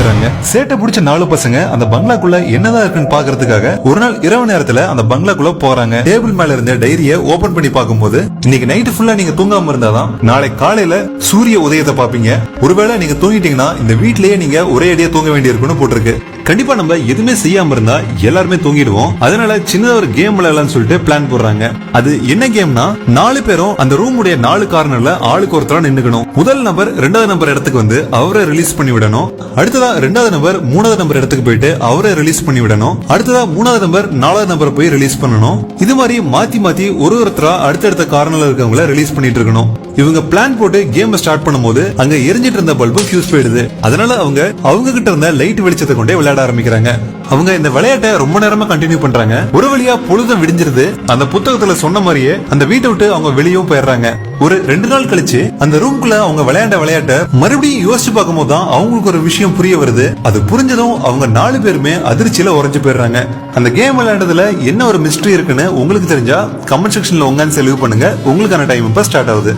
போயிடுறாங்க. சேட்டை பிடிச்ச 4 பசங்க அந்த பங்களாக்குள்ள என்னதான் இருக்குன்னு பாக்குறதுக்காக ஒரு நாள் இரவு நேரத்துல அந்த பங்களாக்குள்ள போறாங்க. டேபிள் மேல இருந்த டைரிய ஓபன் பண்ணி பார்க்கும்போது இன்னைக்கு நைட் ஃபுல்லா நீங்க தூங்காம இருந்தாதான் நாளை காலையில சூரிய உதயத்தை பாப்பீங்க. ஒருவேளை நீங்க தூங்கிட்டீங்கன்னா இந்த வீட்லயே நீங்க ஒரே அடியா தூங்க வேண்டி இருக்குன்னு போட்டிருக்கு. கண்டிப்பா நம்ம எதுவுமே செய்யாம இருந்தா எல்லாருமே தூங்கிடுவோம். அதனால சின்னதா ஒரு கேம் விளையாடலாம்னு சொல்லிட்டு பிளான் போடுறாங்க. அது என்ன கேம்னா 4 பேரும் அந்த ரூம் உடைய 4 கார்னர்ல ஆளுக்கு ஒருத்தரா நின்னுக்கணும். முதல் நபர் 2வது நம்பர் இடத்துக்கு வந்து அவரை ரிலீஸ் பண்ணி விடணும். அடுத்ததா 2வது நபர் 3வது நம்பர் இடத்துக்கு போயிட்டு அவரை ரிலீஸ் பண்ணி விடணும். அடுத்ததா 3வது நம்பர் 4வது நம்பரை போய் ரிலீஸ் பண்ணணும். இது மாதிரி மாத்தி மாத்தி ஒருத்தரா அடுத்தடுத்த கார்னர்ல இருக்கவங்கள ரிலீஸ் பண்ணிட்டு இருக்கணும். இவங்க பிளான் போட்டு கேம் ஸ்டார்ட் பண்ணும்போது அங்க எரிஞ்சிட்டு இருந்த பல்பு ஃபியூஸ் போயிடுது. அதனால அவங்க கிட்ட இருந்த லைட் வெளிச்சத்தை கொண்டே விளையாட ஆரம்பிக்கிறாங்க. அவங்க இந்த விளையாட்டை ரொம்ப நேரமா கண்டினியூ பண்றாங்க. ஒரு வழியா பொழுதும் விடிஞ்சிருது. அந்த புத்தகத்துல சொன்ன மாதிரியே அந்த வீட்டை விட்டு அவங்க வெளியும் போயிடுறாங்க. ஒரு 2 நாள் கழிச்சு அந்த ரூம்குள்ள அவங்க விளையாண்ட விளையாட்டை மறுபடியும் யோசிச்சு பார்க்கும் போது தான் அவங்களுக்கு ஒரு விஷயம் புரிய வருது. அது புரிஞ்சதும் அவங்க 4 பேருமே அதிர்ச்சியில உறைஞ்சு போயிடுறாங்க. அந்த கேம் விளையாடுறதுல என்ன ஒரு மிஸ்டரி இருக்குன்னு உங்களுக்கு தெரிஞ்சா கமெண்ட் செக்ஷன்ல உங்க ஆன்சர் லீவ் பண்ணுங்க. உங்களுக்கான டைம் இப்ப ஸ்டார்ட் ஆகுது.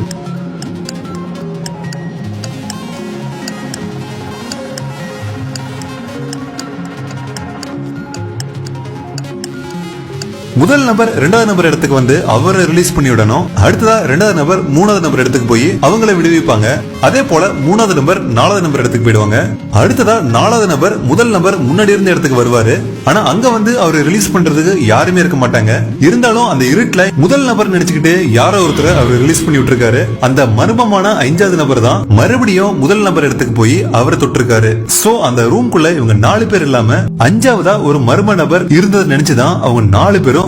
முதல் நபர் 2வது நபர் இடத்துக்கு வந்து அவரை ரிலீஸ் பண்ணி விடணும். அடுத்ததா 2வது நபர் 3வது நபர் இடத்துக்கு போய் அவங்கள விடுவிப்பாங்க. அதே போல 3வது நபர் 4வது நபர் இடத்துக்கு போயிடுவாங்க. அடுத்ததா 4வது நபர் முதல் நபர் முன்னாடி இருந்த இடத்துக்கு வருவாரு. ஆனா அங்க வந்து அவரை ரிலீஸ் பண்றதுக்கு யாருமே இருக்க மாட்டாங்க. இருந்தாலும் அந்த இருட்டுல முதல் நபர் நினைச்சுக்கிட்டு யாரோ ஒருத்தர் அவரை ரிலீஸ் பண்ணி விட்டுருக்காரு. அந்த மர்மமான 5வது நபர் தான் மறுபடியும் முதல் நபர் இடத்துக்கு போய் அவரை தொட்டிருக்காரு. சோ அந்த ரூம்குள்ள இவங்க 4 பேர் இல்லாம 5வதா ஒரு மர்ம நபர் இருந்ததை நினைச்சுதான் அவங்க 4 பேரும்